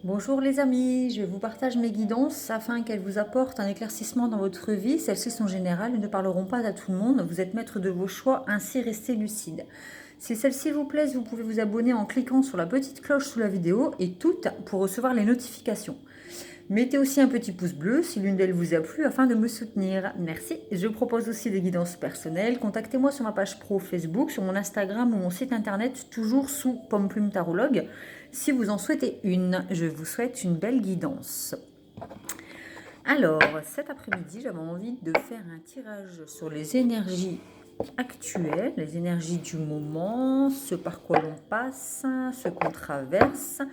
Bonjour les amis, je vous partage mes guidances afin qu'elles vous apportent un éclaircissement dans votre vie. Celles-ci sont générales et ne parleront pas à tout le monde. Vous êtes maître de vos choix, ainsi restez lucide. Si celle-ci vous plaisent, vous pouvez vous abonner en cliquant sur la petite cloche sous la vidéo et toutes pour recevoir les notifications. Mettez aussi un petit pouce bleu si l'une d'elles vous a plu afin de me soutenir. Merci. Je propose aussi des guidances personnelles. Contactez-moi sur ma page pro Facebook, sur mon Instagram ou mon site internet, toujours sous Pomme Plume Tarologue, si vous en souhaitez une. Je vous souhaite une belle guidance. Alors, cet après-midi, j'avais envie de faire un tirage sur les énergies actuelles, les énergies du moment, ce par quoi l'on passe, ce qu'on traverse,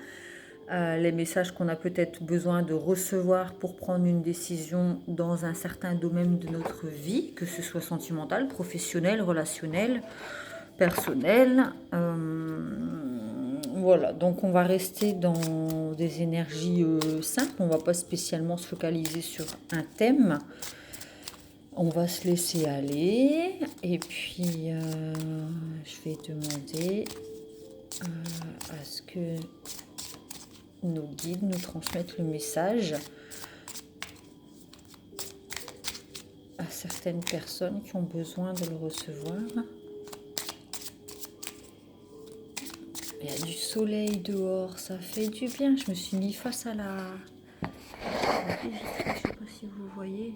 les messages qu'on a peut-être besoin de recevoir pour prendre une décision dans un certain domaine de notre vie, que ce soit sentimental, professionnel, relationnel, personnel. Voilà, donc on va rester dans des énergies simples, on ne va pas spécialement se focaliser sur un thème. On va se laisser aller et puis je vais demander à ce que nos guides nous transmettent le message à certaines personnes qui ont besoin de le recevoir. Il y a du soleil dehors, ça fait du bien. Je me suis mis face à la vitrine, je ne sais pas si vous voyez.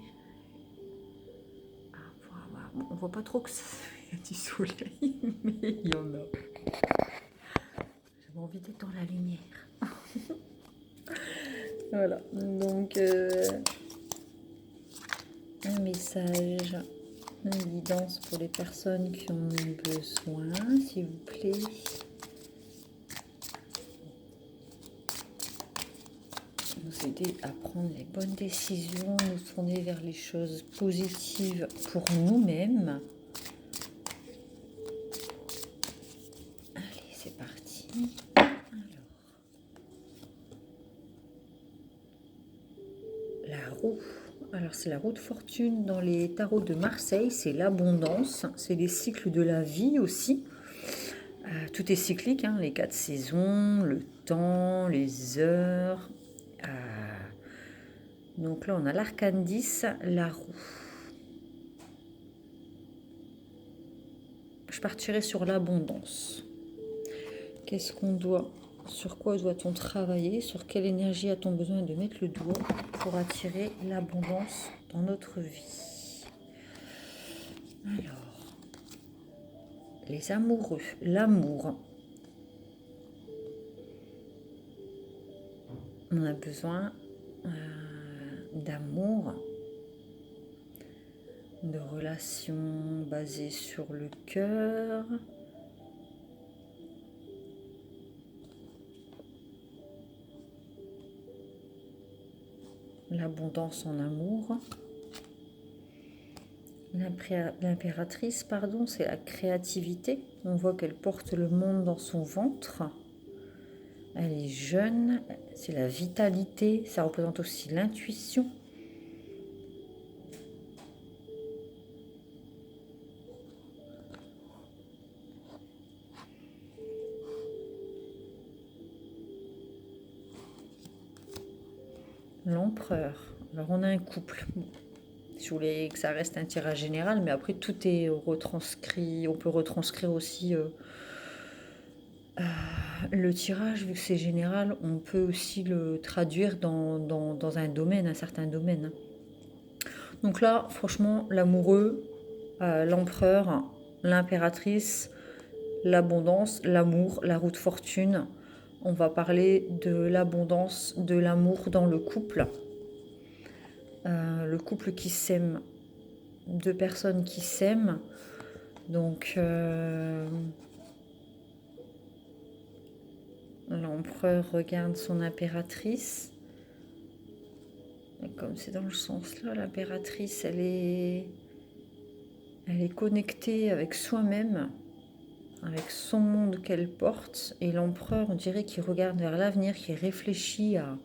Bon, on voit pas trop que il y a du soleil, mais il y en a. J'avais envie d'être dans la lumière. Voilà, donc un message, une guidance pour les personnes qui en ont besoin, s'il vous plaît. Nous aider à prendre les bonnes décisions, nous tourner vers les choses positives pour nous-mêmes. Allez, c'est parti. La roue. Alors c'est la roue de fortune dans les tarots de Marseille, c'est l'abondance, c'est les cycles de la vie aussi. Tout est cyclique, hein, les 4 saisons, le temps, les heures. Donc là on a l'arcane 10, la roue. Je partirai sur l'abondance. Qu'est-ce qu'on doit, sur quoi doit-on travailler, sur quelle énergie a-t-on besoin de mettre le doigt pour attirer l'abondance dans notre vie? Alors, les amoureux, l'amour. On a besoin d'amour, de relations basées sur le cœur. L'abondance en amour. L'impératrice, pardon, c'est la créativité. On voit qu'elle porte le monde dans son ventre. Elle est jeune, c'est la vitalité, ça représente aussi l'intuition. L'empereur. Alors on a un couple. Je voulais que ça reste un tirage général, mais après tout est retranscrit. On peut retranscrire aussi le tirage, vu que c'est général, on peut aussi le traduire dans un domaine, un certain domaine. Donc là, franchement, l'amoureux, l'empereur, l'impératrice, l'abondance, l'amour, la roue de fortune. On va parler de l'abondance, de l'amour dans le couple. Le couple qui s'aime, deux personnes qui s'aiment. Donc, l'empereur regarde son impératrice. Et comme c'est dans le sens là, l'impératrice, elle est connectée avec soi-même, avec son monde qu'elle porte. Et l'empereur, on dirait qu'il regarde vers l'avenir, qu'il réfléchit à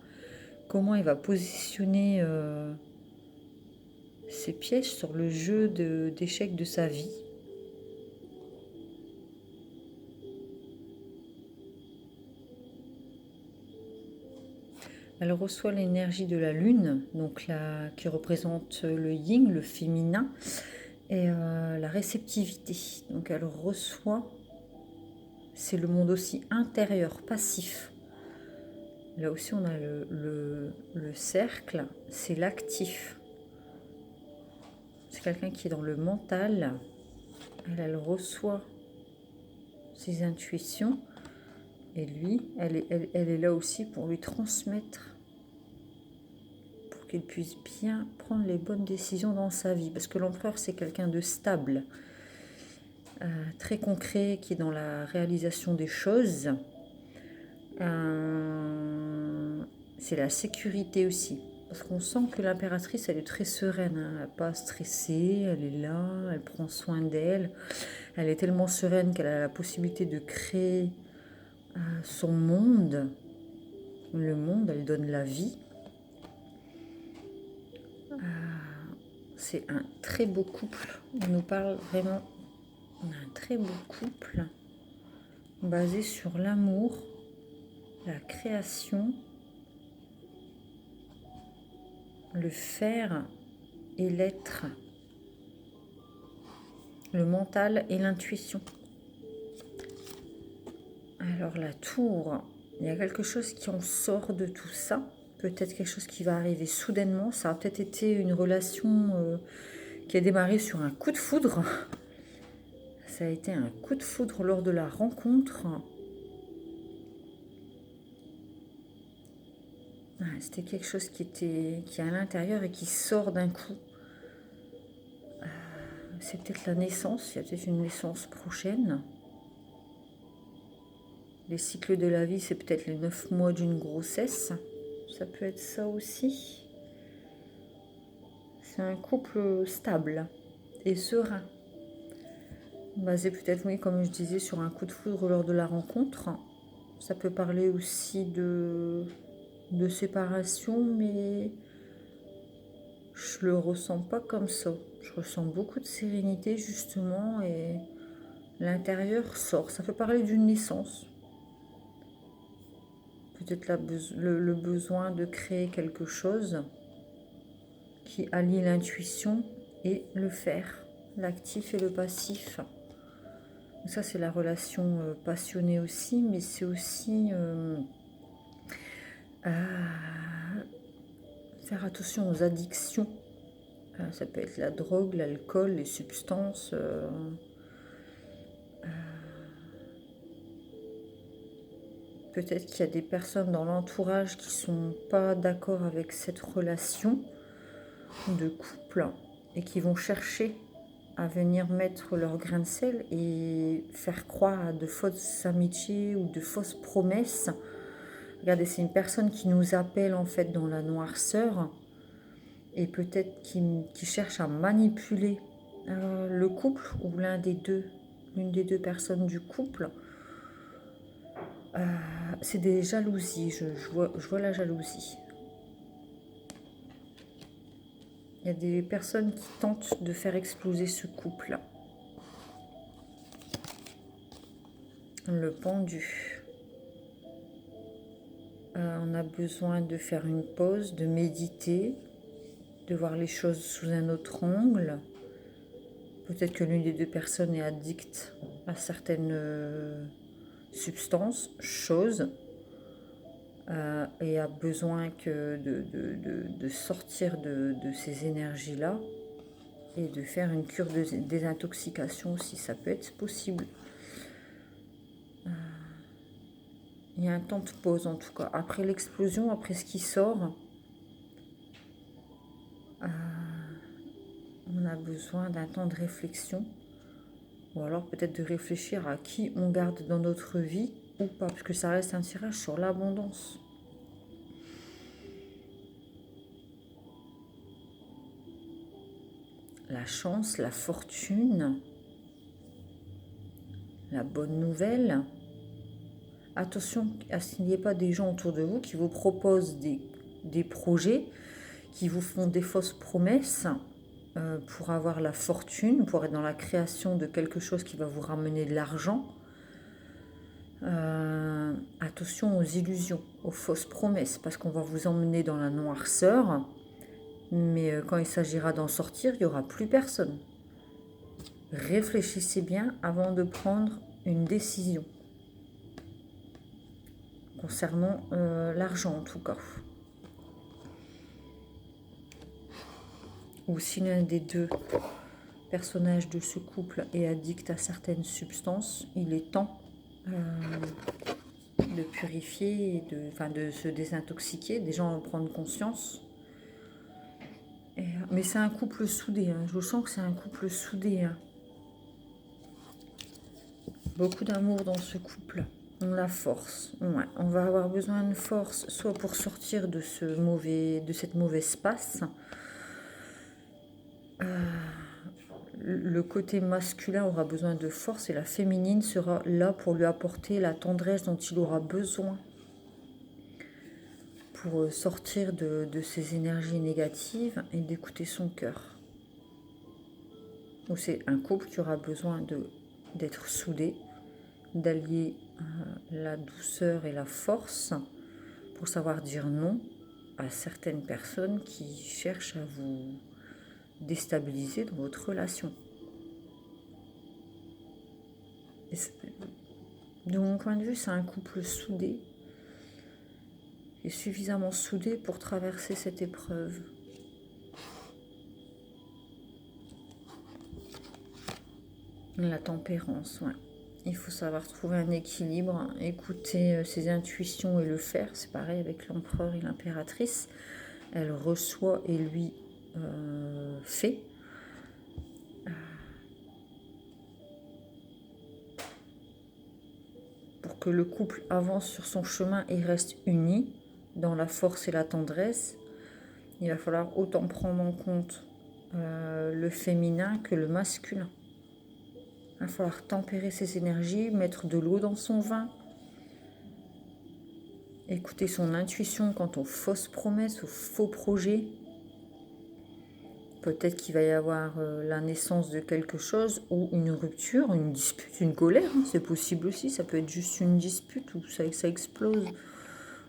comment il va positionner ses pièges sur le jeu d'échecs de sa vie. Elle reçoit l'énergie de la lune, donc qui représente le yin, le féminin, et la réceptivité. Donc elle reçoit, c'est le monde aussi intérieur, passif. Là aussi on a le cercle, c'est l'actif. C'est quelqu'un qui est dans le mental. Elle reçoit ses intuitions. Et lui, elle est là aussi pour lui transmettre, pour qu'il puisse bien prendre les bonnes décisions dans sa vie. Parce que l'empereur, c'est quelqu'un de stable, très concret, qui est dans la réalisation des choses. C'est la sécurité aussi. Parce qu'on sent que l'impératrice, elle est très sereine, hein. Elle n'est pas stressée, elle est là, elle prend soin d'elle. Elle est tellement sereine qu'elle a la possibilité de créer son monde. Le monde, elle donne la vie. C'est un très beau couple. On nous parle vraiment d'un très beau couple basé sur l'amour, la création, le faire et l'être, le mental et l'intuition. Alors la tour, il y a quelque chose qui en sort de tout ça. Peut-être quelque chose qui va arriver soudainement. Ça a peut-être été une relation qui a démarré sur un coup de foudre. Ça a été un coup de foudre lors de la rencontre. C'était quelque chose qui est à l'intérieur et qui sort d'un coup. C'est peut-être la naissance. Il y a peut-être une naissance prochaine. Les cycles de la vie, c'est peut-être les 9 mois d'une grossesse. Ça peut être ça aussi. C'est un couple stable et serein. Basé peut-être, oui, comme je disais, sur un coup de foudre lors de la rencontre. Ça peut parler aussi de séparation, mais je le ressens pas comme ça. Je ressens beaucoup de sérénité, justement, et l'intérieur sort. Ça peut parler d'une naissance. Peut-être le besoin de créer quelque chose qui allie l'intuition et le faire, l'actif et le passif. Donc ça, c'est la relation passionnée aussi, mais c'est aussi faire attention aux addictions. Ça peut être la drogue, l'alcool, les substances. Peut-être qu'il y a des personnes dans l'entourage qui ne sont pas d'accord avec cette relation de couple et qui vont chercher à venir mettre leur grain de sel et faire croire à de fausses amitiés ou de fausses promesses. Regardez, c'est une personne qui nous appelle en fait dans la noirceur et peut-être qui cherche à manipuler le couple ou l'une des deux personnes du couple. C'est des jalousies, je vois la jalousie. Il y a des personnes qui tentent de faire exploser ce couple. Le pendu. On a besoin de faire une pause, de méditer, de voir les choses sous un autre angle. Peut-être que l'une des deux personnes est addicte à certaines substances, choses, et a besoin de sortir de ces énergies-là et de faire une cure de désintoxication aussi, ça peut être possible. Il y a un temps de pause en tout cas. Après l'explosion, après ce qui sort, on a besoin d'un temps de réflexion. Ou alors peut-être de réfléchir à qui on garde dans notre vie ou pas. Parce que ça reste un tirage sur l'abondance. La chance, la fortune, la bonne nouvelle. Attention à ce qu'il n'y ait pas des gens autour de vous qui vous proposent des projets, qui vous font des fausses promesses pour avoir la fortune, pour être dans la création de quelque chose qui va vous ramener de l'argent. Attention aux illusions, aux fausses promesses, parce qu'on va vous emmener dans la noirceur, mais quand il s'agira d'en sortir, il n'y aura plus personne. Réfléchissez bien avant de prendre une décision, concernant l'argent en tout cas. Ou si l'un des deux personnages de ce couple est addict à certaines substances, il est temps de purifier, de se désintoxiquer, déjà en prendre conscience. Mais c'est un couple soudé, hein. Je sens que c'est un couple soudé. Hein. Beaucoup d'amour dans ce couple. On la force. Ouais. On va avoir besoin de force, soit pour sortir de cette mauvaise passe. Le côté masculin aura besoin de force et la féminine sera là pour lui apporter la tendresse dont il aura besoin pour sortir de ses énergies négatives et d'écouter son cœur. Donc c'est un couple qui aura besoin d'être soudé, d'allier la douceur et la force pour savoir dire non à certaines personnes qui cherchent à vous déstabiliser dans votre relation. De mon point de vue, c'est un couple soudé et suffisamment soudé pour traverser cette épreuve. La tempérance, ouais. Il faut savoir trouver un équilibre, écouter ses intuitions et le faire. C'est pareil avec l'empereur et l'impératrice. Elle reçoit et lui fait. Pour que le couple avance sur son chemin et reste uni dans la force et la tendresse, il va falloir autant prendre en compte le féminin que le masculin. Il va falloir tempérer ses énergies, mettre de l'eau dans son vin, écouter son intuition quant aux fausses promesses, aux faux projets. Peut-être qu'il va y avoir la naissance de quelque chose ou une rupture, une dispute, une colère. Hein, c'est possible aussi, ça peut être juste une dispute ou ça explose.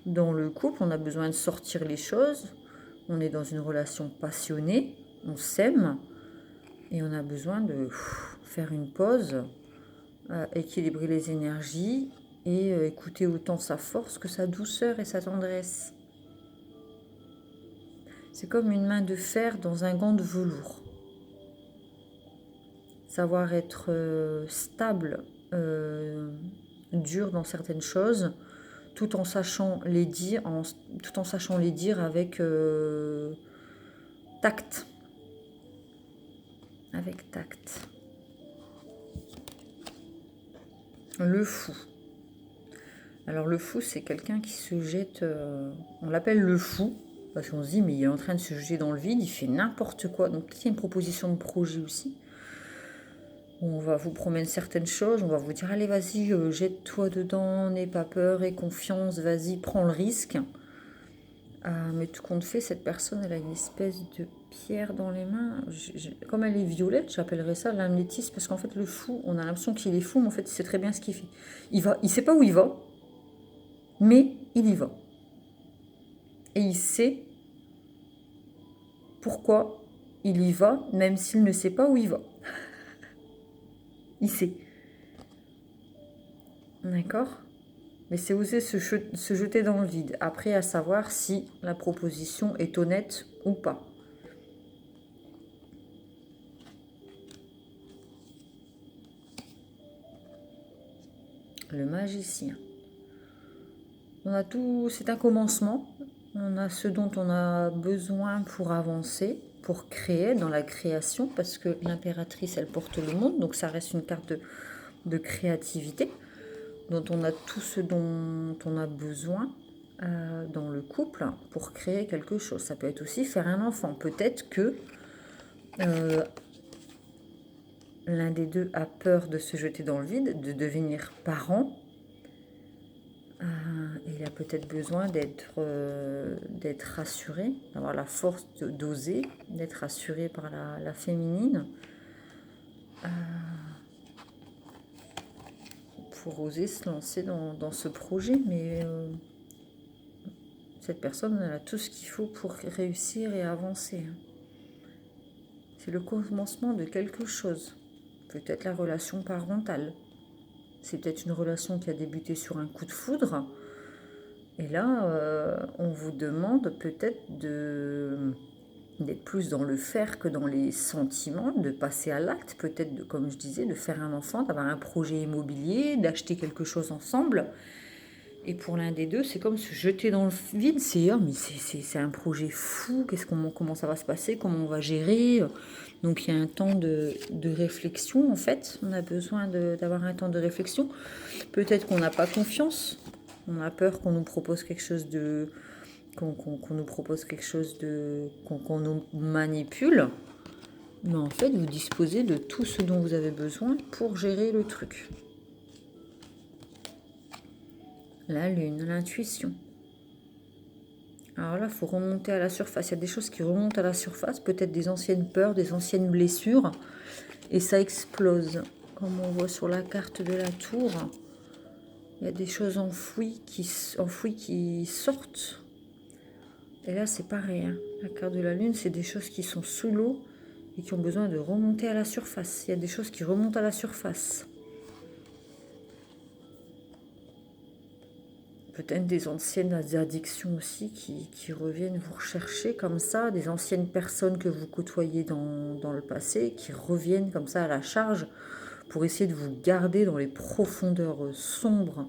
Dans le couple, on a besoin de sortir les choses. On est dans une relation passionnée, on s'aime et on a besoin de faire une pause, équilibrer les énergies et écouter autant sa force que sa douceur et sa tendresse. C'est comme une main de fer dans un gant de velours. Savoir être stable, dur dans certaines choses, tout en sachant les dire, avec tact. Avec tact. Le fou. Alors le fou, c'est quelqu'un qui se jette... on l'appelle le fou, parce qu'on se dit, mais il est en train de se jeter dans le vide, il fait n'importe quoi. Donc peut-être qu'il y a une proposition de projet aussi. On va vous promettre certaines choses, on va vous dire, allez vas-y, jette-toi dedans, n'aie pas peur, aie confiance, vas-y, prends le risque. Mais tout compte fait, cette personne, elle a une espèce de pierre dans les mains. Comme elle est violette, j'appellerais ça l'amnétiste, parce qu'en fait, le fou, on a l'impression qu'il est fou, mais en fait, il sait très bien ce qu'il fait. Il ne sait pas où il va, mais il y va. Et il sait pourquoi il y va, même s'il ne sait pas où il va. Il sait. D'accord ? Mais c'est oser se jeter dans le vide. Après, à savoir si la proposition est honnête ou pas. Le magicien. On a tout, c'est un commencement. On a ce dont on a besoin pour avancer, pour créer dans la création, parce que l'impératrice, elle porte le monde, donc ça reste une carte de créativité, dont on a tout ce dont on a besoin dans le couple pour créer quelque chose. Ça peut être aussi faire un enfant. Peut-être que l'un des deux a peur de se jeter dans le vide, de devenir parent. Il a peut-être besoin d'être rassuré, d'avoir la force d'oser, d'être rassuré par la féminine, pour oser se lancer dans ce projet, mais cette personne, elle a tout ce qu'il faut pour réussir et avancer. C'est le commencement de quelque chose. Peut-être la relation parentale. C'est peut-être une relation qui a débuté sur un coup de foudre. Et là, on vous demande peut-être d'être plus dans le faire que dans les sentiments, de passer à l'acte, peut-être, comme je disais, de faire un enfant, d'avoir un projet immobilier, d'acheter quelque chose ensemble. Et pour l'un des deux, c'est comme se jeter dans le vide. C'est mais c'est un projet fou. Comment ça va se passer? Comment on va gérer? Donc il y a un temps de réflexion en fait. On a besoin d'avoir un temps de réflexion. Peut-être qu'on n'a pas confiance. On a peur qu'on nous propose quelque chose de qu'on nous propose quelque chose de qu'on nous manipule. Mais en fait, vous disposez de tout ce dont vous avez besoin pour gérer le truc. La lune, l'intuition. Alors là, il faut remonter à la surface. Il y a des choses qui remontent à la surface, peut-être des anciennes peurs, des anciennes blessures, et ça explose. Comme on voit sur la carte de la tour, il y a des choses enfouies qui sortent. Et là, c'est pareil. La carte de la lune, c'est des choses qui sont sous l'eau et qui ont besoin de remonter à la surface. Il y a des choses qui remontent à la surface. Peut-être des anciennes addictions aussi qui reviennent vous rechercher comme ça, des anciennes personnes que vous côtoyez dans le passé, qui reviennent comme ça à la charge pour essayer de vous garder dans les profondeurs sombres.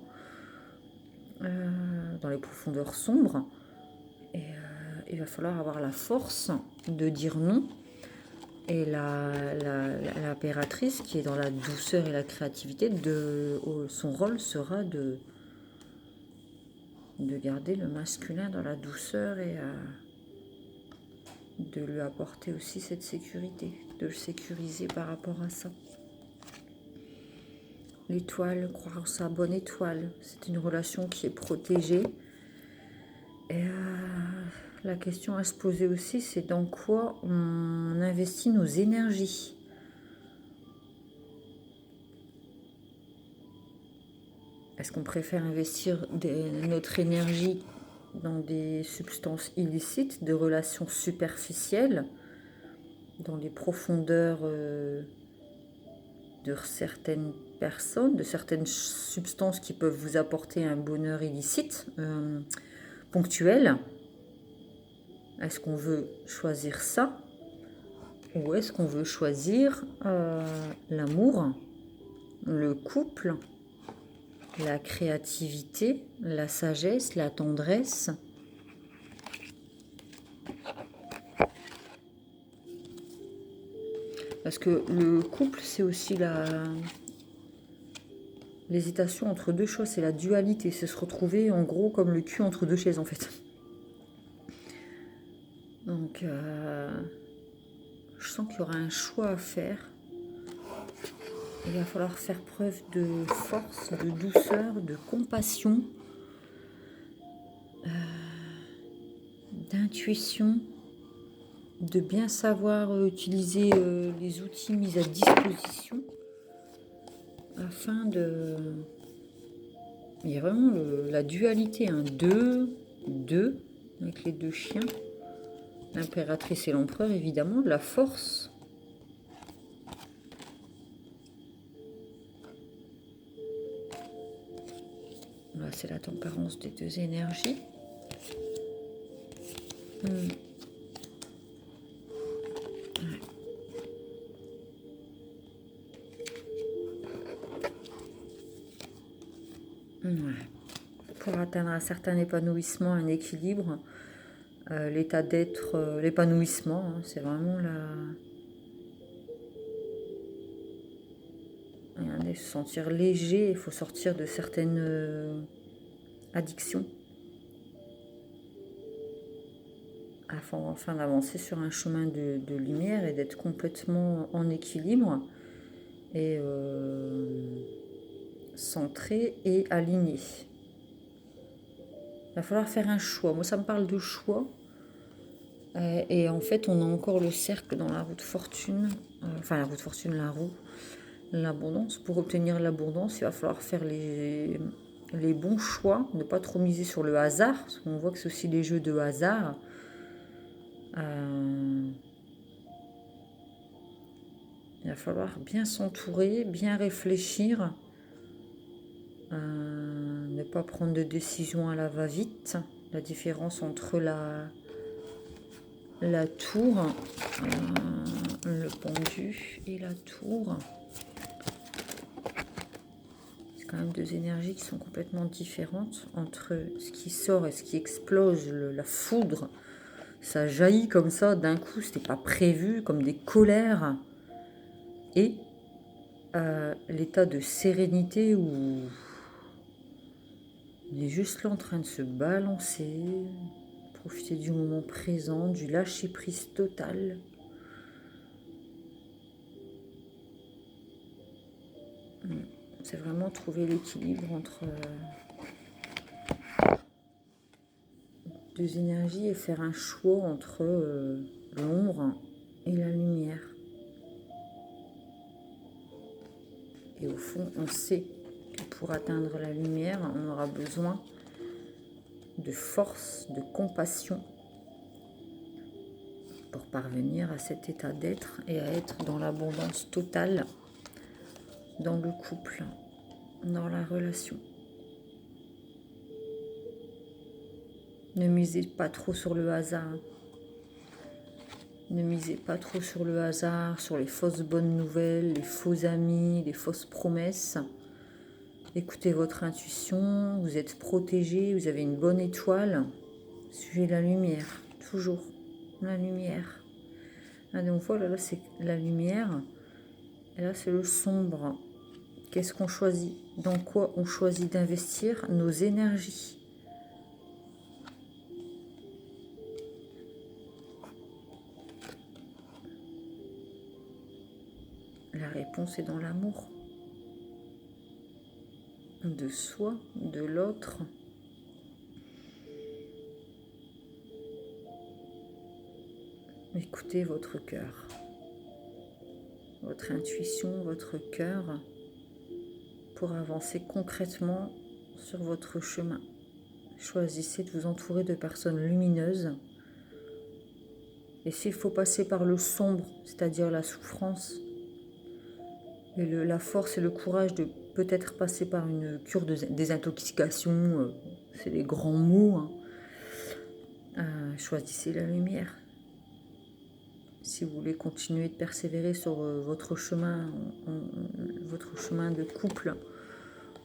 Et il va falloir avoir la force de dire non. Et l'impératrice qui est dans la douceur et la créativité, son rôle sera de garder le masculin dans la douceur et de lui apporter aussi cette sécurité, de le sécuriser par rapport à ça. L'étoile, croire sa bonne étoile, c'est une relation qui est protégée. Et la question à se poser aussi, c'est dans quoi on investit nos énergies. Est-ce qu'on préfère investir notre énergie dans des substances illicites, de relations superficielles, dans les profondeurs de certaines personnes, de certaines substances qui peuvent vous apporter un bonheur illicite, ponctuel? Est-ce qu'on veut choisir ça? Ou est-ce qu'on veut choisir l'amour, le couple, la créativité, la sagesse, la tendresse? Parce que le couple, c'est aussi l'hésitation entre deux choses, c'est la dualité, c'est se retrouver en gros comme le cul entre deux chaises en fait. Donc, je sens qu'il y aura un choix à faire. Il va falloir faire preuve de force, de douceur, de compassion, d'intuition, de bien savoir utiliser les outils mis à disposition afin de... Il y a vraiment la dualité, deux, avec les deux chiens, l'impératrice et l'empereur évidemment, de la force. Là, c'est la tempérance des deux énergies. Ouais. Pour atteindre un certain épanouissement, un équilibre, l'état d'être, l'épanouissement, c'est vraiment se sentir léger. Il faut sortir de certaines addictions afin d'avancer sur un chemin de lumière et d'être complètement en équilibre et centré et aligné. Il va falloir faire un choix. Moi, ça me parle de choix. Et en fait, on a encore le cercle dans la roue de fortune. La roue. l'abondance. Pour obtenir l'abondance, il va falloir faire les bons choix, ne pas trop miser sur le hasard, parce qu'on voit que c'est aussi des jeux de hasard. Il va falloir bien s'entourer, bien réfléchir, ne pas prendre de décision à la va-vite. La différence entre la tour, le pendu et la tour. C'est quand même deux énergies qui sont complètement différentes entre ce qui sort et ce qui explose, la foudre. Ça jaillit comme ça d'un coup, c'était pas prévu, comme des colères. Et l'état de sérénité où il est juste là en train de se balancer, profiter du moment présent, du lâcher-prise total. C'est vraiment trouver l'équilibre entre deux énergies et faire un choix entre l'ombre et la lumière. Et au fond, on sait que pour atteindre la lumière, on aura besoin de force, de compassion pour parvenir à cet état d'être et à être dans l'abondance totale dans le couple, dans la relation. Ne misez pas trop sur le hasard. Ne misez pas trop sur le hasard, sur les fausses bonnes nouvelles, les faux amis, les fausses promesses. Écoutez votre intuition, vous êtes protégé, vous avez une bonne étoile. Suivez la lumière, toujours la lumière. Ah, donc voilà, là c'est la lumière, et là c'est le sombre. Qu'est-ce qu'on choisit? Dans quoi on choisit d'investir nos énergies? La réponse est dans l'amour. De soi, de l'autre. Écoutez votre cœur, votre intuition, votre cœur pour avancer concrètement sur votre chemin. Choisissez de vous entourer de personnes lumineuses. Et s'il faut passer par le sombre, c'est-à-dire la souffrance, et la force et le courage de peut-être passer par une cure de désintoxication, c'est les grands mots, choisissez la lumière. Si vous voulez continuer de persévérer sur votre chemin de couple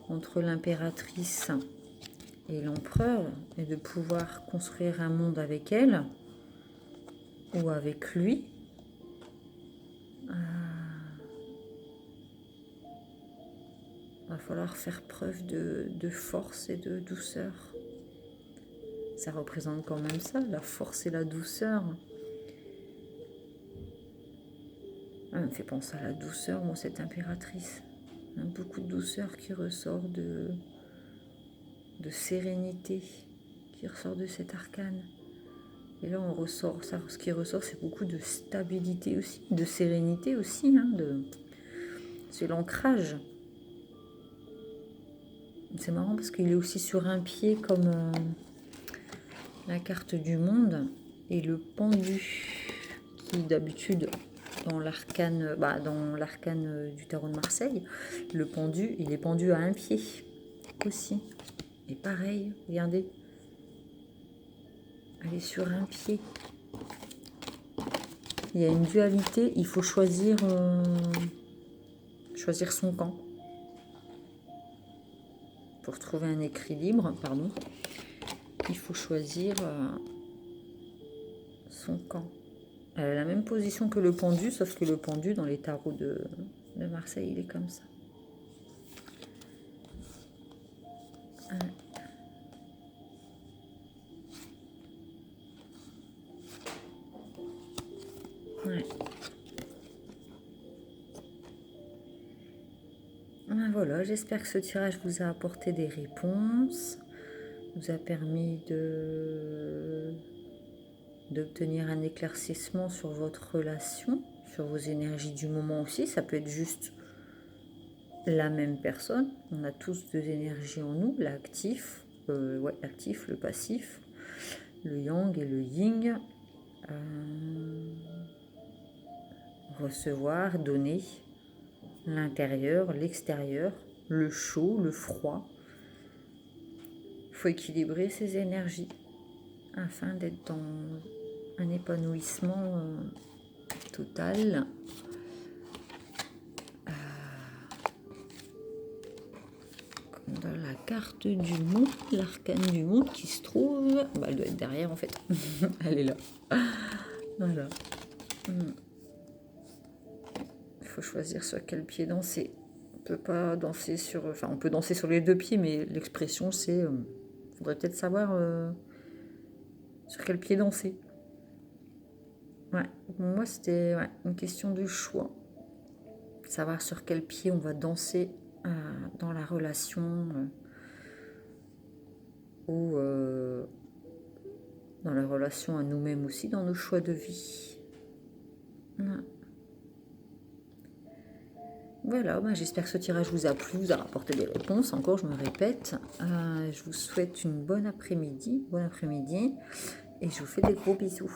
entre l'impératrice et l'empereur, et de pouvoir construire un monde avec elle ou avec lui, va falloir faire preuve de force et de douceur. Ça représente quand même ça, la force et la douceur. Ça me fait penser à la douceur, moi, cette impératrice. Il y a beaucoup de douceur qui ressort de sérénité, qui ressort de cet arcane. Et là, on ressort, ça, ce qui ressort, c'est beaucoup de stabilité aussi, de sérénité aussi. C'est l'ancrage. C'est marrant parce qu'il est aussi sur un pied comme la carte du monde et le pendu, qui d'habitude dans l'arcane du tarot de Marseille, le pendu, il est pendu à un pied aussi. Et pareil, regardez, elle est sur un pied. Il y a une dualité, il faut choisir son camp. Pour trouver un équilibre, il faut choisir son camp. Elle a la même position que le pendu, sauf que le pendu, dans les tarots de Marseille, il est comme ça. Ouais. Voilà, j'espère que ce tirage vous a apporté des réponses, vous a permis d'obtenir un éclaircissement sur votre relation, sur vos énergies du moment aussi. Ça peut être juste la même personne. On a tous deux énergies en nous, l'actif, l'actif, le passif, le yang et le yin. Recevoir, donner, l'intérieur, l'extérieur, le chaud, le froid. Il faut équilibrer ces énergies afin d'être dans un épanouissement total. Comme dans la carte du monde, l'arcane du monde qui se trouve... Bah, elle doit être derrière en fait. Elle est là. Voilà. Il faut choisir sur quel pied danser. On peut pas danser sur... Enfin, on peut danser sur les deux pieds, mais l'expression c'est... faudrait peut-être savoir sur quel pied danser. Ouais, pour moi c'était une question de choix. Savoir sur quel pied on va danser dans la relation ou dans la relation à nous-mêmes aussi, dans nos choix de vie. Ouais. Voilà, j'espère que ce tirage vous a plu, vous a rapporté des réponses. Encore, je me répète. Je vous souhaite une bonne après-midi et je vous fais des gros bisous.